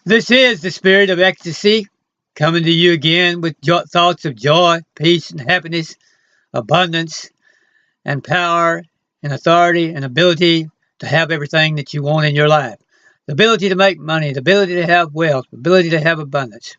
This is the spirit of ecstasy coming to you again with thoughts of joy, peace, and happiness, abundance, and power, and authority, and ability to have everything that you want in your life. The ability to make money, the ability to have wealth, the ability to have abundance.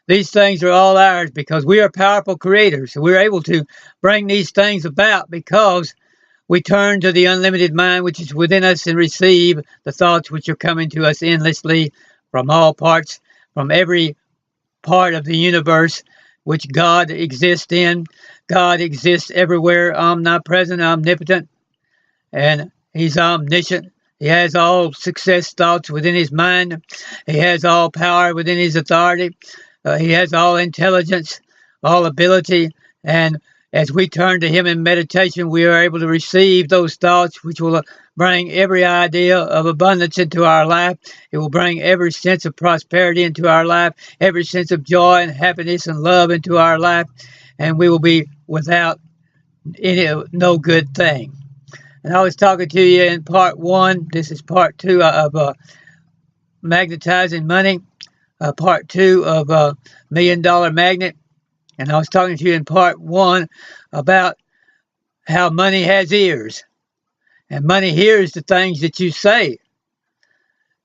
These things are all ours because we are powerful creators. So we're able to bring these things about because we turn to the unlimited mind which is within us and receive the thoughts which are coming to us endlessly from all parts, from every part of the universe which God exists in. God exists everywhere, omnipresent, omnipotent, and He's omniscient. He has all success thoughts within His mind. He has all power within His authority. He has all intelligence, all ability, and as we turn to Him in meditation, we are able to receive those thoughts which will bring every idea of abundance into our life. It will bring every sense of prosperity into our life, every sense of joy and happiness and love into our life, and we will be without no good thing. And I was talking to you in part one. This is part two of magnetizing money, part two of $1 Million Magnet. And I was talking to you in part one about how money has ears. And money hears the things that you say.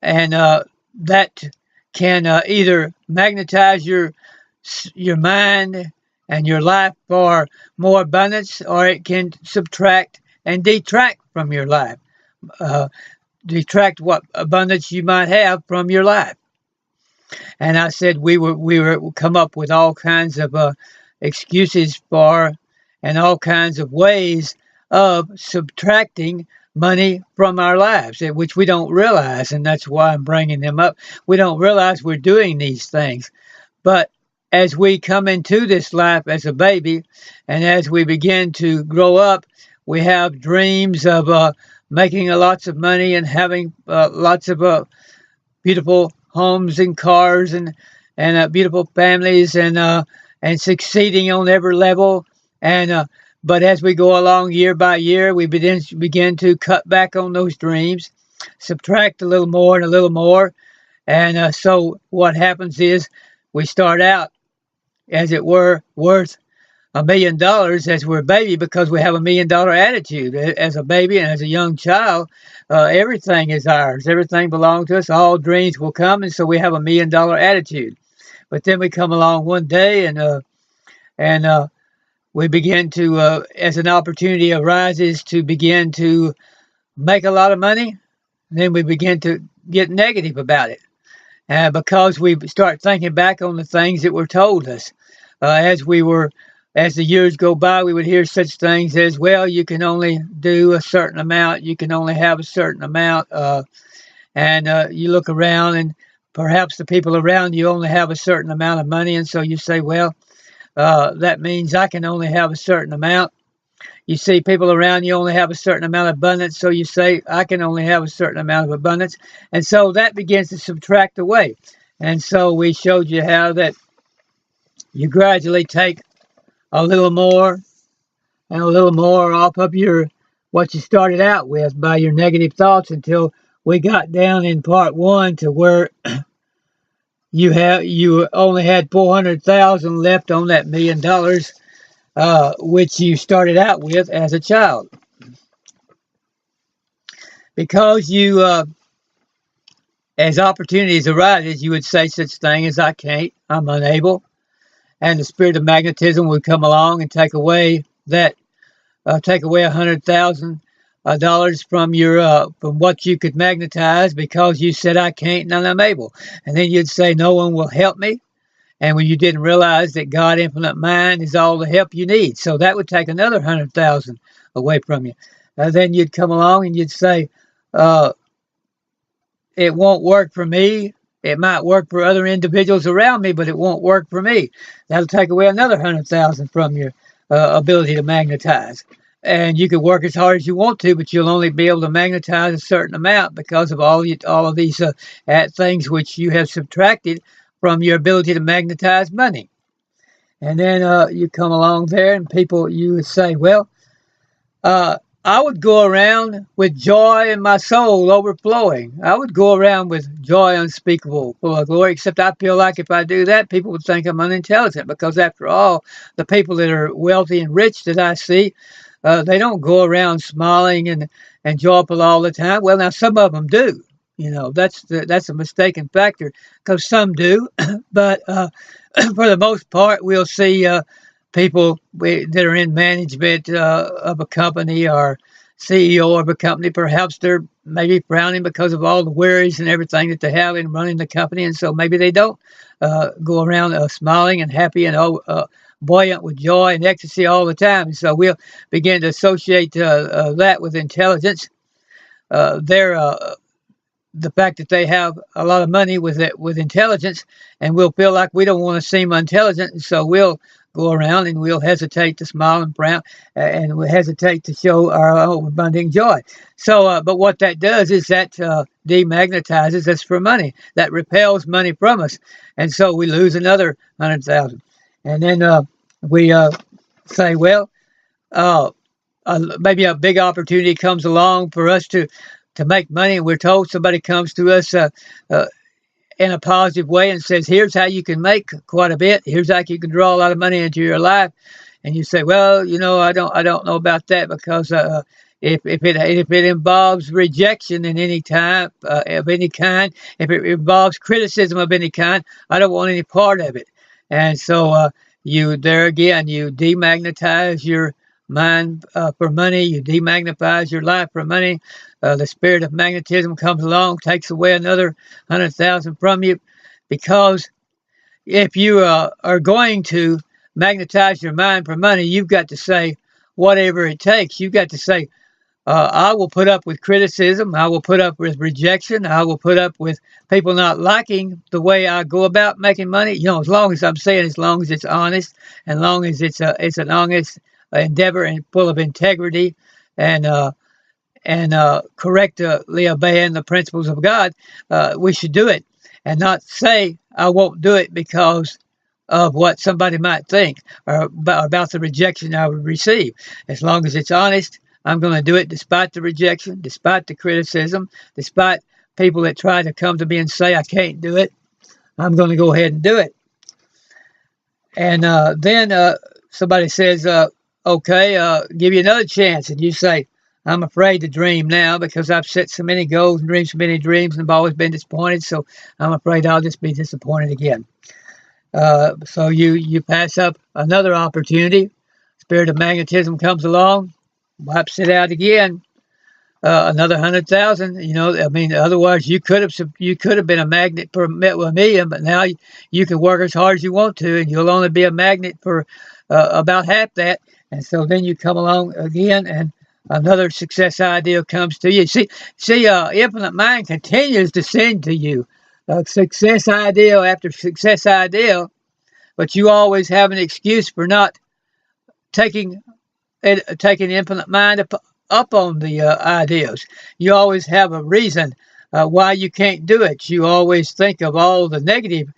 And that can either magnetize your mind and your life for more abundance, or it can subtract and detract from your life. Detract what abundance you might have from your life. And I said we were come up with all kinds of excuses for and all kinds of ways of subtracting money from our lives, which we don't realize, and that's why I'm bringing them up. We don't realize we're doing these things. But as we come into this life as a baby, and as we begin to grow up, we have dreams of making lots of money and having lots of beautiful homes and cars and beautiful families and succeeding on every level. And but as we go along year by year, we begin to cut back on those dreams, subtract a little more and a little more. And so what happens is we start out, as it were, worth $1 million as we're a baby because we have $1 million attitude. As a baby and as a young child, everything is ours. Everything belongs to us. All dreams will come, and so we have $1 million attitude. But then we come along one day and we begin to, as an opportunity arises to begin to make a lot of money, then we begin to get negative about it. Because we start thinking back on the things that were told us. As the years go by, we would hear such things as, well, you can only do a certain amount, you can only have a certain amount, and you look around and perhaps the people around you only have a certain amount of money, and so you say, well, that means I can only have a certain amount. You see people around you only have a certain amount of abundance, so you say, I can only have a certain amount of abundance. And so that begins to subtract away. And so we showed you how that you gradually take a little more and a little more off of what you started out with by your negative thoughts until we got down in part one to where you only had 400,000 left on that $1 million, which you started out with as a child. Because you, as opportunities arise, you would say such thing as, I can't, I'm unable. And the spirit of magnetism would come along and take away $100,000 from what you could magnetize because you said, I can't and I'm able. And then you'd say, no one will help me. And when you didn't realize that God Infinite Mind is all the help you need. So that would take another 100,000 away from you. Then you'd come along and you'd say, it won't work for me. It might work for other individuals around me, but it won't work for me. That'll take away another 100,000 from your ability to magnetize. And you can work as hard as you want to, but you'll only be able to magnetize a certain amount because of all of these things which you have subtracted from your ability to magnetize money. And then you come along there and you would say, well, I would go around with joy in my soul overflowing. I would go around with joy unspeakable, full of glory, except I feel like if I do that, people would think I'm unintelligent because, after all, the people that are wealthy and rich that I see, they don't go around smiling and joyful all the time. Well, now, some of them do. That's a mistaken factor because some do, but for the most part, we'll see people that are in management of a company or CEO of a company. Perhaps they're maybe frowning because of all the worries and everything that they have in running the company, and so maybe they don't go around smiling and happy and buoyant with joy and ecstasy all the time. And so we'll begin to associate that with intelligence. They're the fact that they have a lot of money with it, with intelligence, and we'll feel like we don't want to seem unintelligent, and so we'll go around and we'll hesitate to smile and frown, and we'll hesitate to show our overabundant joy. So, but what that does is that demagnetizes us for money. That repels money from us, and so we lose another 100,000. And then we say, well, maybe a big opportunity comes along for us to make money, and we're told somebody comes to us in a positive way and says, here's how you can make quite a bit. Here's how you can draw a lot of money into your life. And you say, well, I don't know about that because if it involves rejection in any time of any kind, if it involves criticism of any kind, I don't want any part of it. And so you demagnetize your mind for money. You demagnetize your life for money. The spirit of magnetism comes along, takes away another 100,000 from you, because if you are going to magnetize your mind for money, you've got to say whatever it takes. You've got to say, I will put up with criticism. I will put up with rejection. I will put up with people not liking the way I go about making money. As long as it's honest, and long as it's an honest endeavor and full of integrity and correctly obeying the principles of God, we should do it, and not say I won't do it because of what somebody might think or about the rejection I would receive. As long as it's honest, I'm going to do it despite the rejection, despite the criticism, despite people that try to come to me and say I can't do it. I'm going to go ahead and do it. And then somebody says, okay, give you another chance. And you say, I'm afraid to dream now because I've set so many goals and dreamed so many dreams and I've always been disappointed. So I'm afraid I'll just be disappointed again. So you pass up another opportunity. Spirit of magnetism comes along, wipes it out again. Another 100,000. Otherwise you could have been a magnet for a million, but now you can work as hard as you want to, and you'll only be a magnet for about half that. And so then you come along again, and another success idea comes to you. See, Infinite Mind continues to send to you success idea after success idea, but you always have an excuse for not taking Infinite Mind up on the ideas. You always have a reason why you can't do it. You always think of all the negative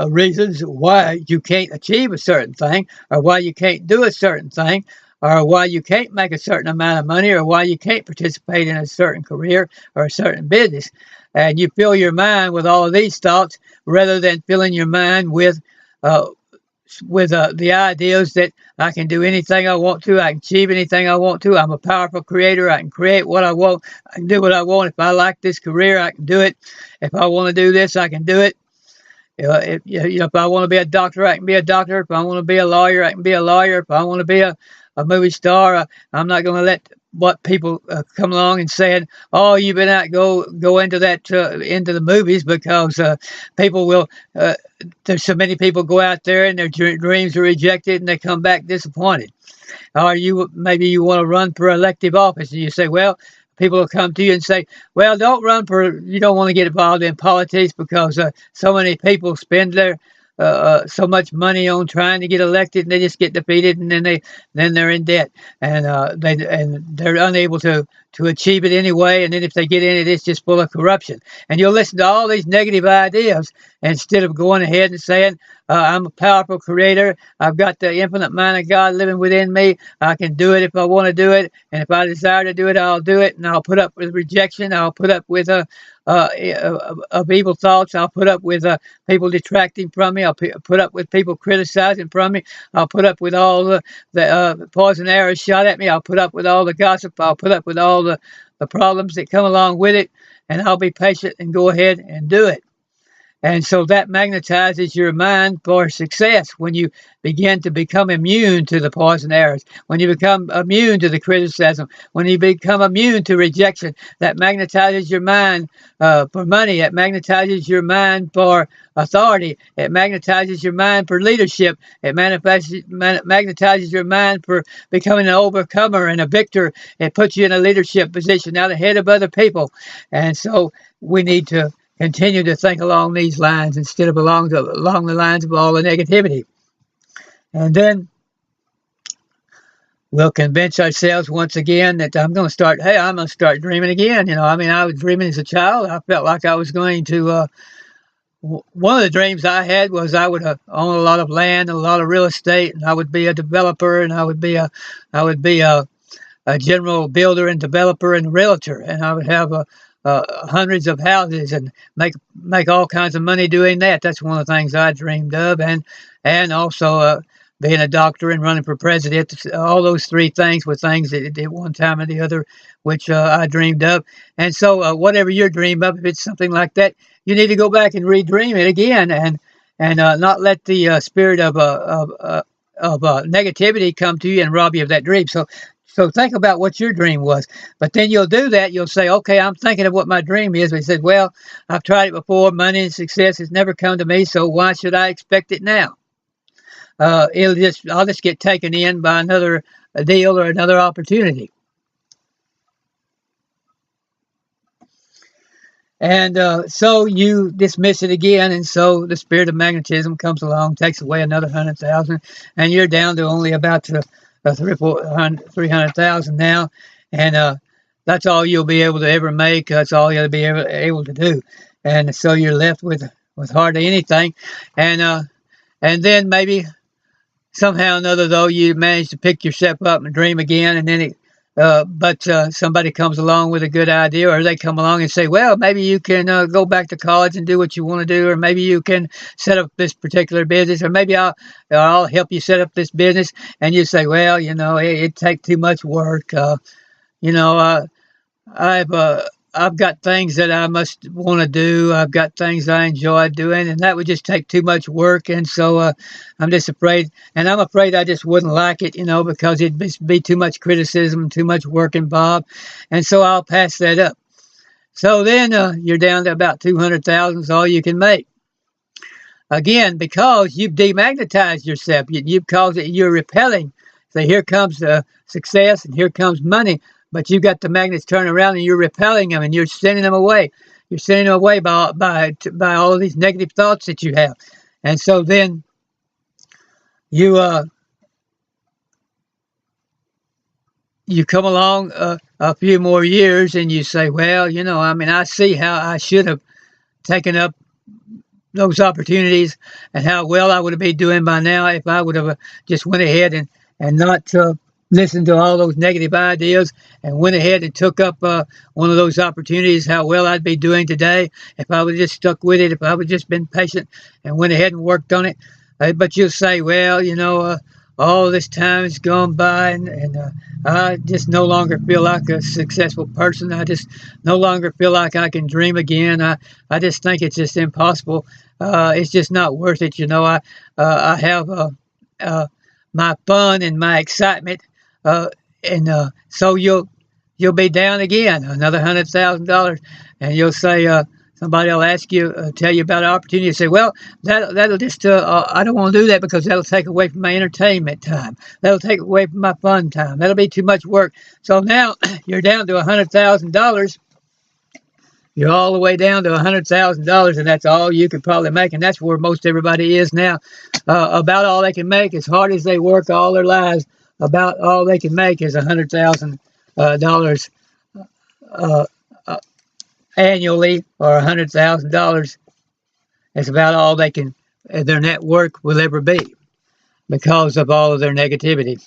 reasons why you can't achieve a certain thing, or why you can't do a certain thing, or why you can't make a certain amount of money, or why you can't participate in a certain career or a certain business. And you fill your mind with all of these thoughts rather than filling your mind with the ideas that I can do anything I want to, I can achieve anything I want to, I'm a powerful creator, I can create what I want, I can do what I want. If I like this career, I can do it. If I want to do this, I can do it. If I want to be a doctor, I can be a doctor. If I want to be a lawyer, I can be a lawyer. If I want to be a movie star, I'm not going to let what people come along and saying, oh, you better not go into that into the movies, because people will there's so many people go out there and their dreams are rejected and they come back disappointed. Or maybe you want to run for elective office, and you say, well, people will come to you and say, well, you don't want to get involved in politics because so many people spend their so much money on trying to get elected, and they just get defeated, and then they're in debt, and they're unable to to achieve it anyway. And then if they get in it, it's just full of corruption. And you'll listen to all these negative ideas instead of going ahead and saying, I'm a powerful creator. I've got the infinite mind of God living within me. I can do it if I want to do it. And if I desire to do it, I'll do it. And I'll put up with rejection. I'll put up with of evil thoughts. I'll put up with people detracting from me. I'll put up with people criticizing from me. I'll put up with all the poison arrows shot at me. I'll put up with all the gossip. I'll put up with all the problems that come along with it. And I'll be patient and go ahead and do it. And so that magnetizes your mind for success when you begin to become immune to the poison arrows, when you become immune to the criticism, when you become immune to rejection. That magnetizes your mind for money. It magnetizes your mind for authority. It magnetizes your mind for leadership. It magnetizes your mind for becoming an overcomer and a victor. It puts you in a leadership position out ahead of other people. And so we need to continue to think along these lines instead of along the lines of all the negativity. And then we'll convince ourselves once again that I'm going to start dreaming again. I was dreaming as a child. I felt like I was going to, one of the dreams I had was I would own a lot of land, a lot of real estate, and I would be a developer, and I would be a general builder and developer and realtor, and I would have hundreds of houses and make all kinds of money doing that. That's one of the things I dreamed of, and also being a doctor and running for president. All those three things were things that at one time or the other, which I dreamed of. And so whatever your dream of, if it's something like that, you need to go back and redream it again, and not let the spirit of negativity come to you and rob you of that dream. So think about what your dream was. But then you'll do that. You'll say, okay, I'm thinking of what my dream is. But he said, well, I've tried it before. Money and success has never come to me, so why should I expect it now? I'll just get taken in by another deal or another opportunity. And so you dismiss it again, and so the spirit of magnetism comes along, takes away another 100,000, and you're down to only about 300,000 now, and that's all you'll be able to ever make. That's all you'll be able to do, and so you're left with hardly anything, and then maybe somehow or another, though, you manage to pick yourself up and dream again, and then but somebody comes along with a good idea, or they come along and say, well, maybe you can go back to college and do what you want to do, or maybe you can set up this particular business, or maybe I'll help you set up this business. And you say, well, it takes too much work. I've got things that I must want to do. I've got things I enjoy doing, and that would just take too much work. And so I'm just afraid, and I'm afraid I just wouldn't like it, because it'd be too much criticism, too much work involved. And so I'll pass that up. So then you're down to about 200,000 is all you can make. Again, because you've demagnetized yourself. You've caused it, you're repelling. So here comes success, and here comes money. But you've got the magnets turning around, and you're repelling them, and you're sending them away. You're sending them away by all of these negative thoughts that you have. And so then you come along a few more years, and you say, well, I see how I should have taken up those opportunities and how well I would have been doing by now if I would have just went ahead and not listened to all those negative ideas and went ahead and took up one of those opportunities, how well I'd be doing today if I would have just stuck with it, if I would have just been patient and went ahead and worked on it. But you'll say, well, all this time has gone by, and I just no longer feel like a successful person. I just no longer feel like I can dream again. I just think it's just impossible. It's just not worth it. I have my fun and my excitement, and so you'll be down again, another $100,000, and you'll say, somebody will ask you, tell you about an opportunity. You say, well, that'll just, I don't want to do that because that'll take away from my entertainment time. That'll take away from my fun time. That'll be too much work. So now you're down to $100,000. You're all the way down to $100,000, and that's all you could probably make. And that's where most everybody is now. About all they can make, as hard as they work all their lives, about all they can make is $100,000 uh, annually or $100,000, that's about all their net worth will ever be because of all of their negativity.